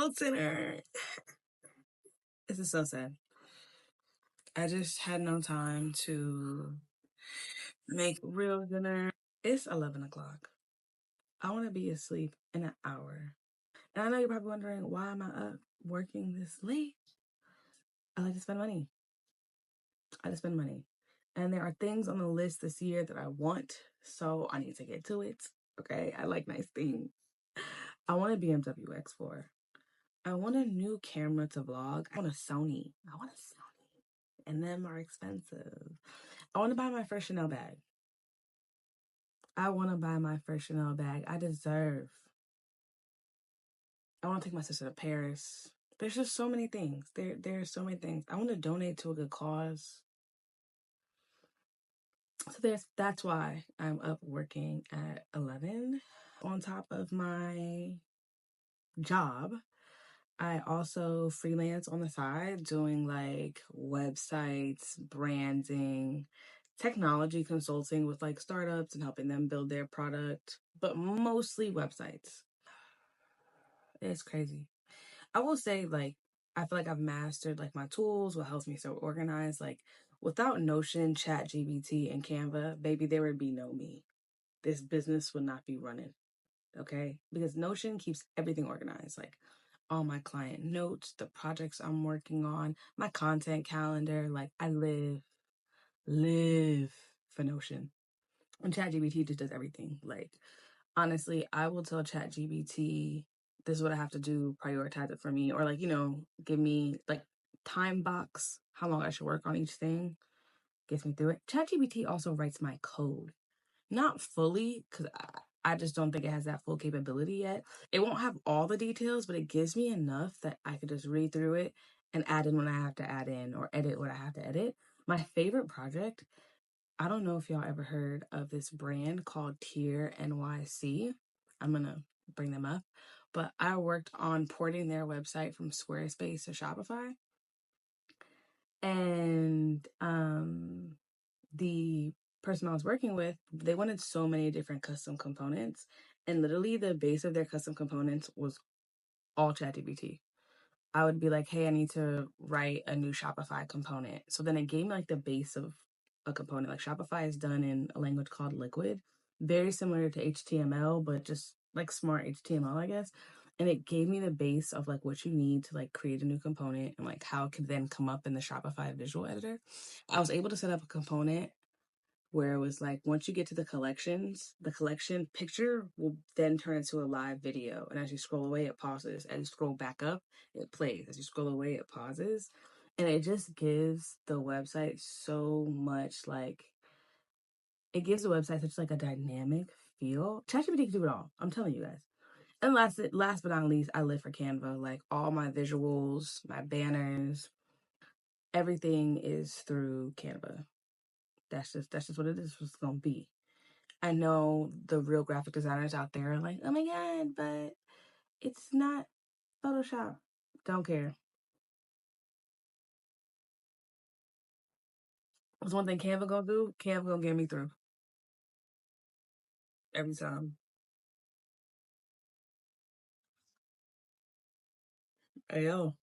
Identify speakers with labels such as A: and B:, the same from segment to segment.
A: World Center. This is so sad. I just had no time to make real dinner. It's 11 o'clock. I want to be asleep in an hour. And I know you're probably wondering, why am I up working this late? I like to spend money. And there are things on the list this year that I want, so I need to get to it. Okay, I like nice things. I want a BMW X4. I want a new camera to vlog. I want a Sony. And them are expensive. I want to buy my first Chanel bag. I want to take my sister to Paris. There's just so many things. There's so many things. I want to donate to a good cause. So that's why I'm up working at 11. On top of my job, I also freelance on the side doing like websites, branding, technology consulting with like startups and helping them build their product, but mostly websites. It's crazy. I will say, like, I feel like I've mastered like my tools, what helps me so organized. Like, without Notion, ChatGPT, and Canva, baby, there would be no me. This business would not be running. Okay, because Notion keeps everything organized, like all my client notes, the projects I'm working on, my content calendar. Like, I live for Notion. And ChatGPT just does everything. Like, honestly, I will tell ChatGPT, this is what I have to do, prioritize it for me, or like, give me like time box, how long I should work on each thing, gets me through it. ChatGPT also writes my code. Not fully, because I just don't think it has that full capability yet. It won't have all the details, but it gives me enough that I could just read through it and add in what I have to add in or edit what I have to edit. My favorite project, I don't know if y'all ever heard of this brand called Tier NYC. I'm going to bring them up. But I worked on porting their website from Squarespace to Shopify. And the person I was working with, they wanted so many different custom components. And literally the base of their custom components was all ChatGPT. I would be like, hey, I need to write a new Shopify component. So then it gave me like the base of a component. Like, Shopify is done in a language called Liquid, very similar to HTML, but just like smart HTML, I guess. And it gave me the base of like what you need to like create a new component and like how it could then come up in the Shopify visual editor. I was able to set up a component where it was like, once you get to the collections, the collection picture will then turn into a live video. And as you scroll away, it pauses. As you scroll back up, it plays. As you scroll away, it pauses. And it just gives the website so much, like, it gives the website such like a dynamic feel. ChatGPT can do it all. I'm telling you guys. And last but not least, I live for Canva. Like, all my visuals, my banners, everything is through Canva. That's just what it is. What's gonna be. I know the real graphic designers out there are like, oh my god, but it's not Photoshop. Don't care. There's one thing Canva gonna do. Canva gonna get me through every time. Hey yo,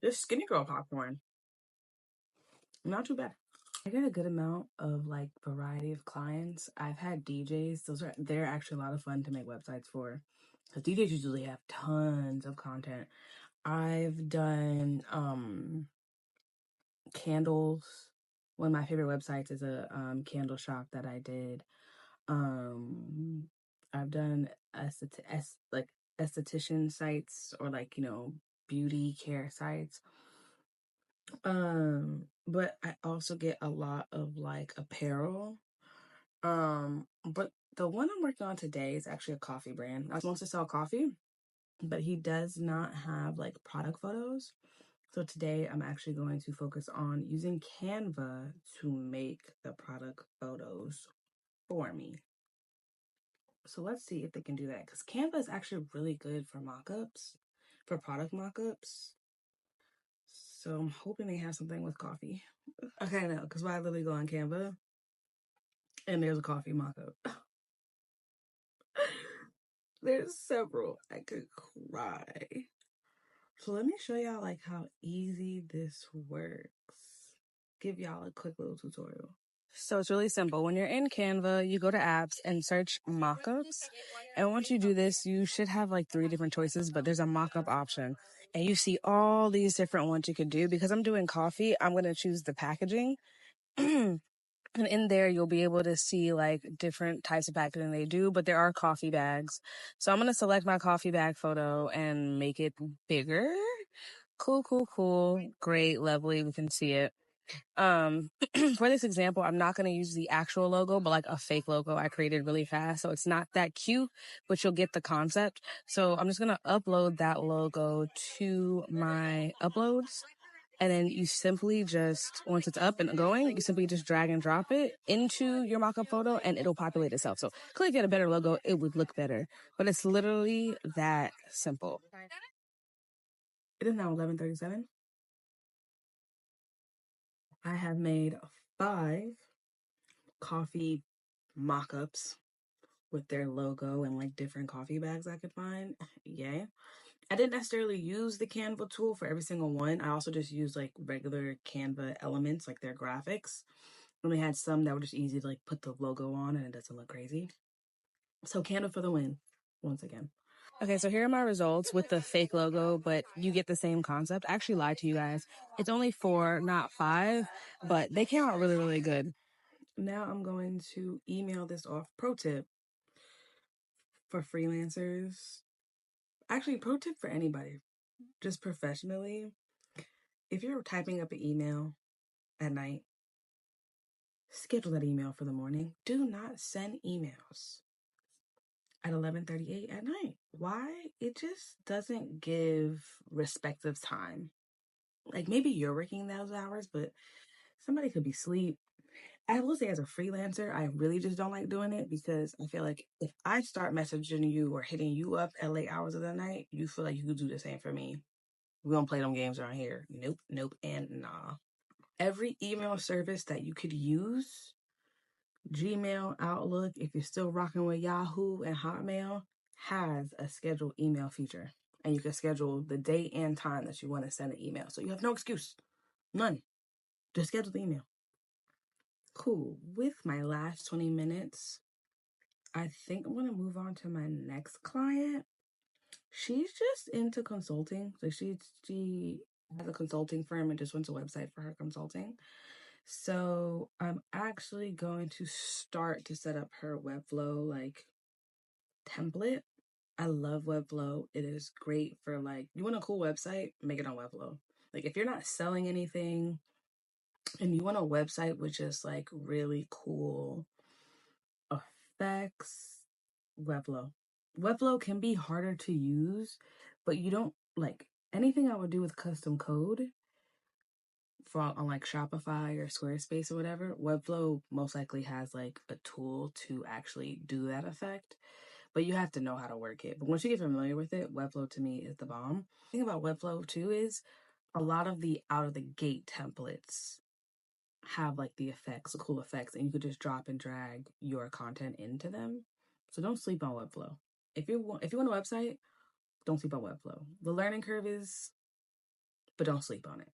A: this skinny girl popcorn, not too bad. I get a good amount of like variety of clients. I've had DJs. They're actually a lot of fun to make websites for, because DJs usually have tons of content. I've done candles. One of my favorite websites is a candle shop that I did. I've done like esthetician sites, or like, beauty care sites. But I also get a lot of like apparel. But the one I'm working on today is actually a coffee brand. I was supposed to sell coffee, but he does not have like product photos. So today I'm actually going to focus on using Canva to make the product photos for me. So let's see if they can do that, because Canva is actually really good for mockups, for product mockups. So I'm hoping they have something with coffee. Okay, no, because I literally go on Canva and there's a coffee mockup. There's several. I could cry. So let me show y'all like how easy this works. Give y'all a quick little tutorial. So it's really simple. When you're in Canva, you go to apps and search mockups. And once you do this, you should have like 3 different choices, but there's a mockup option. And you see all these different ones you could do. Because I'm doing coffee, I'm going to choose the packaging. And in there, you'll be able to see like different types of packaging they do, but there are coffee bags. So I'm going to select my coffee bag photo and make it bigger. Cool. Great, lovely. We can see it. For this example, I'm not going to use the actual logo, but like a fake logo I created really fast. So it's not that cute, but you'll get the concept. So I'm just going to upload that logo to my uploads. And then you simply just, once it's up and going, you simply just drag and drop it into your mockup photo and it'll populate itself. So click get a better logo, it would look better. But it's literally that simple. It is now 11:37. I have made 5 coffee mockups with their logo and like different coffee bags I could find. Yay. I didn't necessarily use the Canva tool for every single one. I also just used like regular Canva elements, like their graphics. And we had some that were just easy to like put the logo on and it doesn't look crazy. So Canva for the win, once again. Okay, so here are my results with the fake logo, but you get the same concept. I actually lied to you guys. It's only 4, not 5, but they came out really, really good. Now I'm going to email this off. Pro tip for freelancers. Actually, pro tip for anybody, just professionally. If you're typing up an email at night, schedule that email for the morning. Do not send emails at 11:38 at night. Why? It just doesn't give respective time. Like maybe you're working those hours, but somebody could be asleep. I will say as a freelancer, I really just don't like doing it because I feel like if I start messaging you or hitting you up at late hours of the night, you feel like you could do the same for me. We don't play them games around here. Nope, and nah. Every email service that you could use, Gmail, Outlook, if you're still rocking with Yahoo and Hotmail, has a scheduled email feature. And you can schedule the date and time that you want to send an email. So you have no excuse. None. Just schedule the email. Cool. With my last 20 minutes, I think I'm going to move on to my next client. She's just into consulting. So she has a consulting firm and just went to a website for her consulting. So I'm actually going to start to set up her Webflow like template. I love Webflow. It is great for like, you want a cool website, make it on Webflow. Like if you're not selling anything and you want a website with just like really cool effects, Webflow. Webflow can be harder to use, but you don't like anything I would do with custom code on like Shopify or Squarespace or whatever. Webflow most likely has like a tool to actually do that effect, but you have to know how to work it. But once you get familiar with it, Webflow to me is the bomb. The thing about Webflow too is a lot of the out of the gate templates have like the effects, the cool effects, and you could just drop and drag your content into them. So don't sleep on Webflow. If you want a website, don't sleep on Webflow. The learning curve is, but don't sleep on it.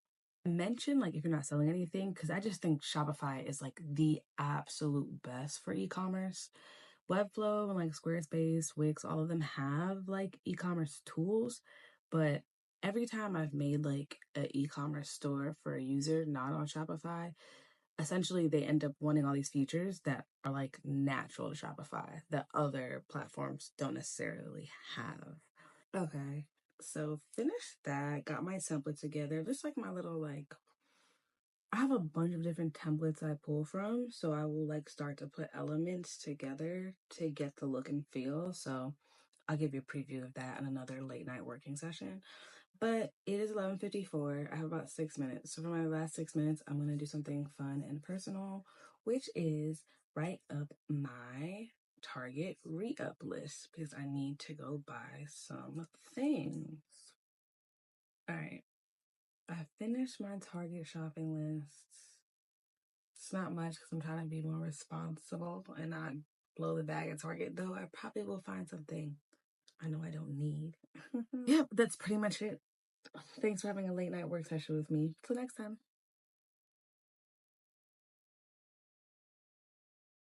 A: Mention like if you're not selling anything, because I just think Shopify is like the absolute best for e-commerce. Webflow and like Squarespace, Wix, all of them have like e-commerce tools, but every time I've made like an e-commerce store for a user not on Shopify, essentially they end up wanting all these features that are like natural to Shopify that other platforms don't necessarily have. Okay, so finished that, got my template together. Just like my little like, I have a bunch of different templates I pull from, so I will like start to put elements together to get the look and feel. So I'll give you a preview of that in another late night working session. But it is 11:54. I have about 6 minutes. So for my last 6 minutes, I'm going to do something fun and personal, which is write up my Target re-up list because I need to go buy some things. All right. I finished my Target shopping lists. It's not much because I'm trying to be more responsible and not blow the bag at Target, though I probably will find something I know I don't need. Yeah, that's pretty much it. Thanks for having a late night work session with me. Till next time.